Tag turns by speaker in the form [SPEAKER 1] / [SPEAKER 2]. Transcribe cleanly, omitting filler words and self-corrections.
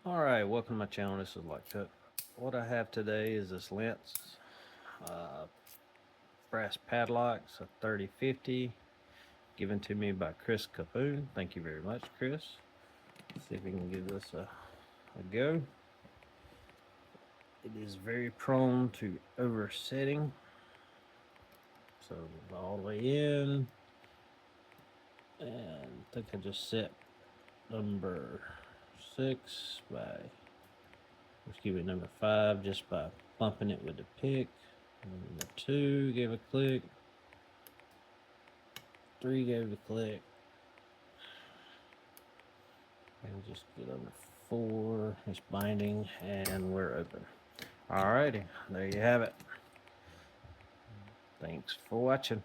[SPEAKER 1] Alright, welcome to my channel. This is Like Cook. What I have today is this Lince brass padlocks, a 3050, given to me by Chris Capoon. Thank you very much, Chris. Let's see if we can give this a go. It is very prone to oversetting. So all the way in. And I think I just set number 6 by, excuse me, number 5 just by bumping it with the pick. Number 2 gave a click. 3 gave a click. And just get number 4. It's binding and we're open. Alrighty, there you have it. Thanks for watching.